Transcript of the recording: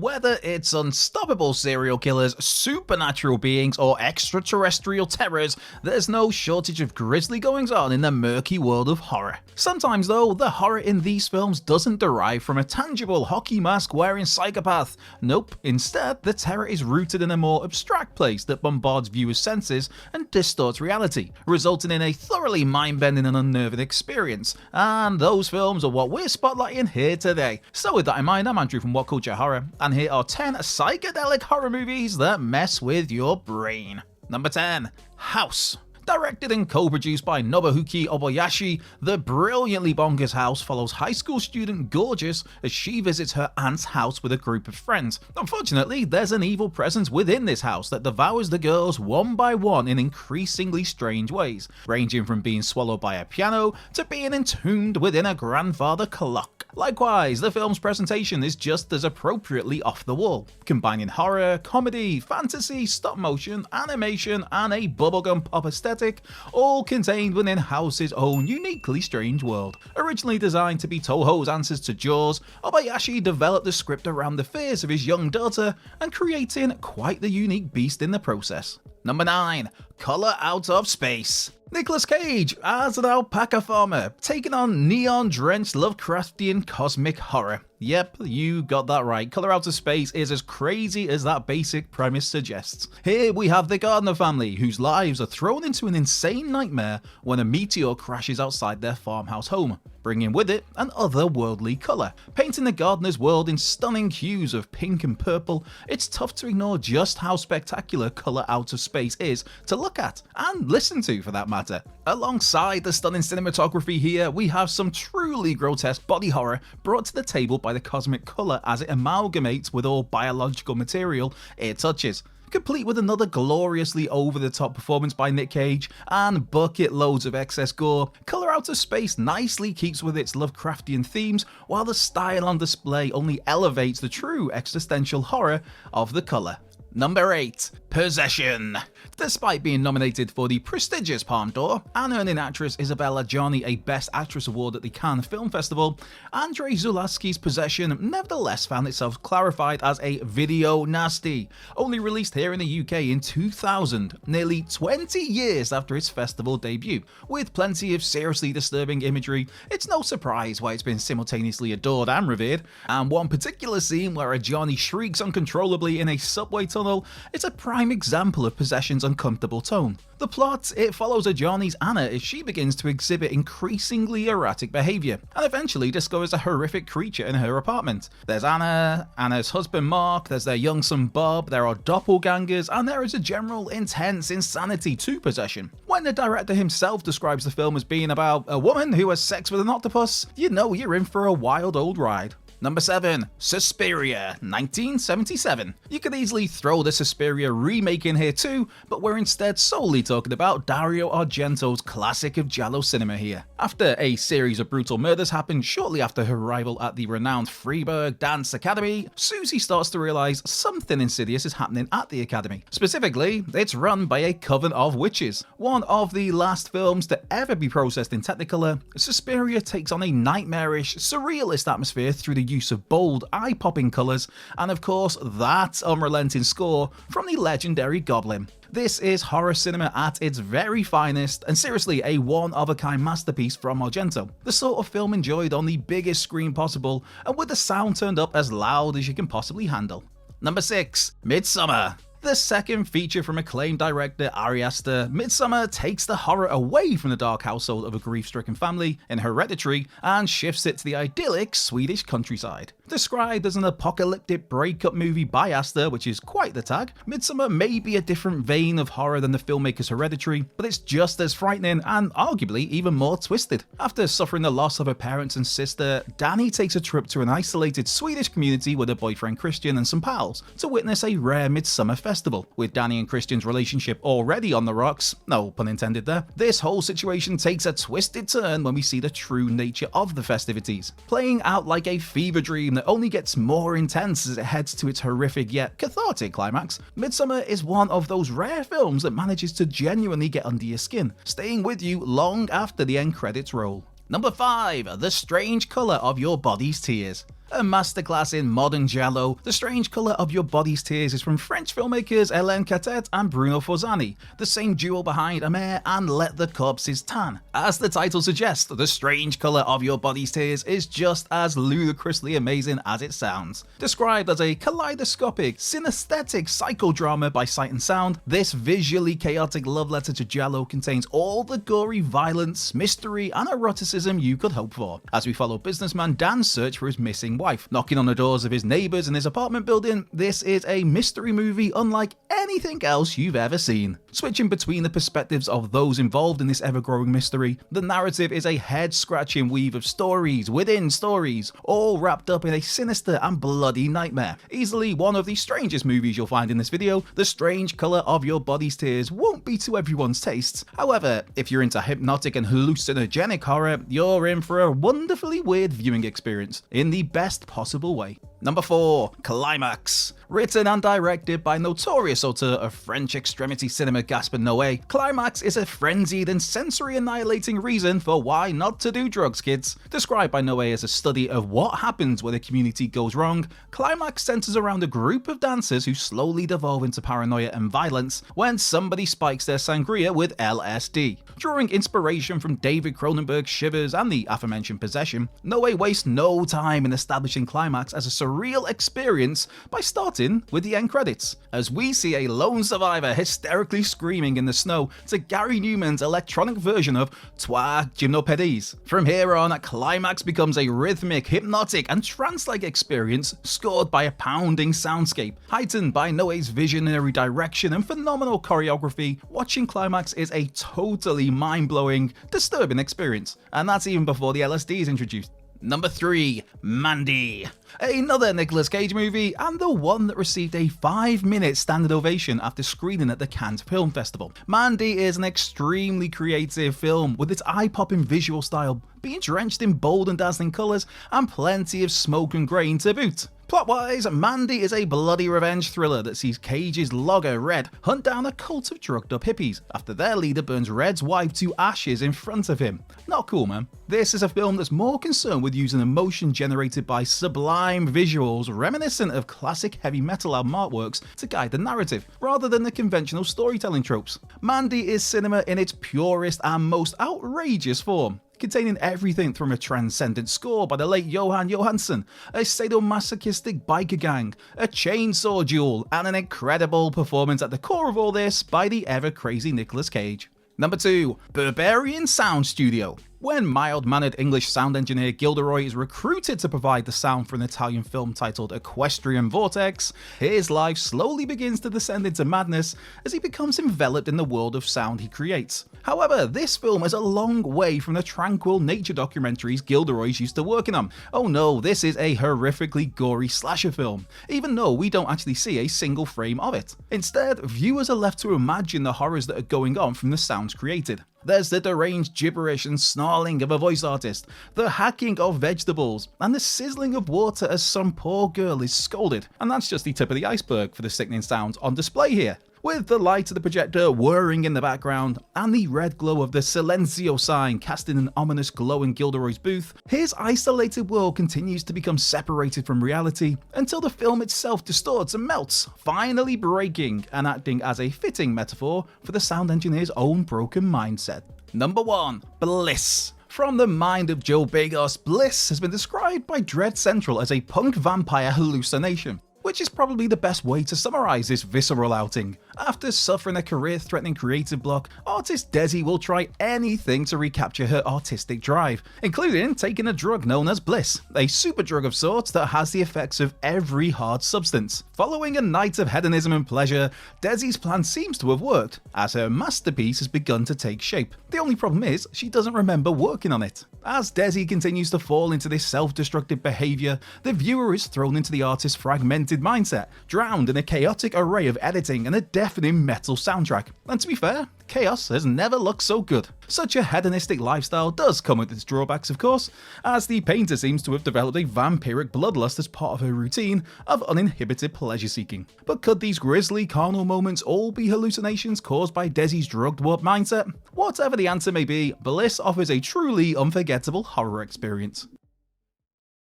Whether it's unstoppable serial killers, supernatural beings, or extraterrestrial terrors, there's no shortage of grisly goings-on in the murky world of horror. Sometimes though, the horror in these films doesn't derive from a tangible hockey mask wearing psychopath. Nope, instead the terror is rooted in a more abstract place that bombards viewers' senses and distorts reality, resulting in a thoroughly mind-bending and unnerving experience. And those films are what we're spotlighting here today. So with that in mind, I'm Andrew from What Culture Horror, and here are 10 psychedelic horror movies that mess with your brain. Number 10. House. Directed and co-produced by Nobuhiko Obayashi, the brilliantly bonkers House follows high school student Gorgeous as she visits her aunt's house with a group of friends. Unfortunately, there's an evil presence within this house that devours the girls one by one in increasingly strange ways, ranging from being swallowed by a piano to being entombed within a grandfather clock. Likewise, the film's presentation is just as appropriately off the wall, combining horror, comedy, fantasy, stop motion, animation, and a bubblegum pop aesthetic, all contained within House's own uniquely strange world. Originally designed to be Toho's answers to Jaws, Obayashi developed the script around the fears of his young daughter and creating quite the unique beast in the process. Number 9. Color Out of Space. Nicolas Cage as an alpaca farmer, taking on neon-drenched Lovecraftian cosmic horror. Yep, you got that right. Color Out of Space is as crazy as that basic premise suggests. Here we have the Gardner family, whose lives are thrown into an insane nightmare when a meteor crashes outside their farmhouse home, bringing with it an otherworldly color. Painting the Gardner's world in stunning hues of pink and purple, it's tough to ignore just how spectacular Color Out of Space is to look at, and listen to for that matter. Alongside the stunning cinematography here, we have some truly grotesque body horror brought to the table by the cosmic color as it amalgamates with all biological material it touches. Complete with another gloriously over-the-top performance by Nick Cage and bucket loads of excess gore, Color Out of Space nicely keeps with its Lovecraftian themes, while the style on display only elevates the true existential horror of the color. Number 8. Possession. Despite being nominated for the prestigious Palme d'Or and earning actress Isabella Gianni a Best Actress award at the Cannes Film Festival, Andrzej Zulawski's Possession nevertheless found itself clarified as a video nasty, only released here in the UK in 2000, nearly 20 years after its festival debut. With plenty of seriously disturbing imagery, it's no surprise why it's been simultaneously adored and revered, and one particular scene where a Johnny shrieks uncontrollably in a subway tunnel is a prime example of Possession's uncomfortable tone. The plot, it follows a Johnny's Anna as she begins to exhibit increasingly erratic behaviour, and eventually discovers a horrific creature in her apartment. There's Anna, Anna's husband Mark, there's their young son Bob, there are doppelgangers, and there is a general intense insanity to Possession. When the director himself describes the film as being about a woman who has sex with an octopus, you know you're in for a wild old ride. Number 7. Susperia, 1977. You could easily throw the Susperia remake in here too, but we're instead solely talking about Dario Argento's classic of giallo cinema here. After a series of brutal murders happened shortly after her arrival at the renowned Freiburg Dance Academy, Susie starts to realise something insidious is happening at the academy. Specifically, it's run by a coven of witches. One of the last films to ever be processed in Technicolor, Susperia takes on a nightmarish, surrealist atmosphere through the use of bold, eye-popping colours, and of course that unrelenting score from the legendary Goblin. This is horror cinema at its very finest, and seriously a one-of-a-kind masterpiece from Argento. The sort of film enjoyed on the biggest screen possible, and with the sound turned up as loud as you can possibly handle. Number 6. Midsummer. The second feature from acclaimed director Ari Aster, Midsummer takes the horror away from the dark household of a grief-stricken family in Hereditary and shifts it to the idyllic Swedish countryside. Described as an apocalyptic breakup movie by Aster, which is quite the tag, Midsummer may be a different vein of horror than the filmmaker's Hereditary, but it's just as frightening and arguably even more twisted. After suffering the loss of her parents and sister, Danny takes a trip to an isolated Swedish community with her boyfriend Christian and some pals to witness a rare midsummer festival. With Danny and Christian's relationship already on the rocks, no pun intended there, this whole situation takes a twisted turn when we see the true nature of the festivities, playing out like a fever dream that only gets more intense as it heads to its horrific yet cathartic climax. Midsummer is one of those rare films that manages to genuinely get under your skin, staying with you long after the end credits roll. Number 5. The Strange Colour of Your Body's Tears. A masterclass in modern giallo, The Strange Colour of Your Body's Tears is from French filmmakers Hélène Catet and Bruno Forzani, the same duo behind Amer and Let the Corpses Tan. As the title suggests, The Strange Colour of Your Body's Tears is just as ludicrously amazing as it sounds. Described as a kaleidoscopic, synesthetic psychodrama by sight and sound, this visually chaotic love letter to giallo contains all the gory violence, mystery and eroticism you could hope for, as we follow businessman Dan's search for his missing wife. Knocking on the doors of his neighbours in his apartment building, this is a mystery movie unlike anything else you've ever seen. Switching between the perspectives of those involved in this ever-growing mystery, the narrative is a head-scratching weave of stories within stories, all wrapped up in a sinister and bloody nightmare. Easily one of the strangest movies you'll find in this video, The Strange Colour of Your Body's Tears won't be to everyone's tastes. However, if you're into hypnotic and hallucinogenic horror, you're in for a wonderfully weird viewing experience, in the best possible way. Number 4. Climax. Written and directed by notorious auteur of French extremity cinema Gaspar Noé, Climax is a frenzied and sensory-annihilating reason for why not to do drugs, kids. Described by Noé as a study of what happens when a community goes wrong, Climax centers around a group of dancers who slowly devolve into paranoia and violence when somebody spikes their sangria with LSD. Drawing inspiration from David Cronenberg's Shivers and the aforementioned Possession, Noé wastes no time in establishing Climax as a surreal experience by starting with the end credits, as we see a lone survivor hysterically screaming in the snow to Gary Newman's electronic version of Toi Gymnopédies. From here on, Climax becomes a rhythmic, hypnotic and trance-like experience scored by a pounding soundscape. Heightened by Noé's visionary direction and phenomenal choreography, watching Climax is a totally mind-blowing, disturbing experience, and that's even before the LSD is introduced. Number 3. Mandy. Another Nicolas Cage movie, and the one that received a 5-minute standard ovation after screening at the Cannes Film Festival. Mandy is an extremely creative film with its eye-popping visual style, being drenched in bold and dazzling colours and plenty of smoke and grain to boot. Plot-wise, Mandy is a bloody revenge thriller that sees Cage's logger Red hunt down a cult of drugged-up hippies after their leader burns Red's wife to ashes in front of him. Not cool, man. This is a film that's more concerned with using emotion generated by sublime visuals reminiscent of classic heavy metal album artworks to guide the narrative, rather than the conventional storytelling tropes. Mandy is cinema in its purest and most outrageous form, containing everything from a transcendent score by the late Johan Johansson, a sadomasochistic biker gang, a chainsaw duel, and an incredible performance at the core of all this by the ever-crazy Nicolas Cage. Number 2. Barbarian Sound Studio. When mild-mannered English sound engineer Gilderoy is recruited to provide the sound for an Italian film titled Equestrian Vortex, his life slowly begins to descend into madness as he becomes enveloped in the world of sound he creates. However, this film is a long way from the tranquil nature documentaries Gilderoy's used to working on. Oh no, this is a horrifically gory slasher film, even though we don't actually see a single frame of it. Instead, viewers are left to imagine the horrors that are going on from the sounds created. There's the deranged gibberish and snarling of a voice artist, the hacking of vegetables, and the sizzling of water as some poor girl is scolded. And that's just the tip of the iceberg for the sickening sounds on display here. With the light of the projector whirring in the background and the red glow of the Silencio sign casting an ominous glow in Gilderoy's booth, his isolated world continues to become separated from reality until the film itself distorts and melts, finally breaking and acting as a fitting metaphor for the sound engineer's own broken mindset. Number 1. Bliss. From the mind of Joe Begos, Bliss has been described by Dread Central as a punk vampire hallucination, which is probably the best way to summarise this visceral outing. After suffering a career-threatening creative block, artist Desi will try anything to recapture her artistic drive, including taking a drug known as Bliss, a super drug of sorts that has the effects of every hard substance. Following a night of hedonism and pleasure, Desi's plan seems to have worked, as her masterpiece has begun to take shape. The only problem is, she doesn't remember working on it. As Desi continues to fall into this self-destructive behaviour, the viewer is thrown into the artist's fragmented mindset, drowned in a chaotic array of editing and a deafening metal soundtrack. And to be fair, chaos has never looked so good. Such a hedonistic lifestyle does come with its drawbacks, of course, as the painter seems to have developed a vampiric bloodlust as part of her routine of uninhibited pleasure-seeking. But could these grisly carnal moments all be hallucinations caused by Desi's drugged-warped mindset? Whatever the answer may be, Bliss offers a truly unforgettable horror experience.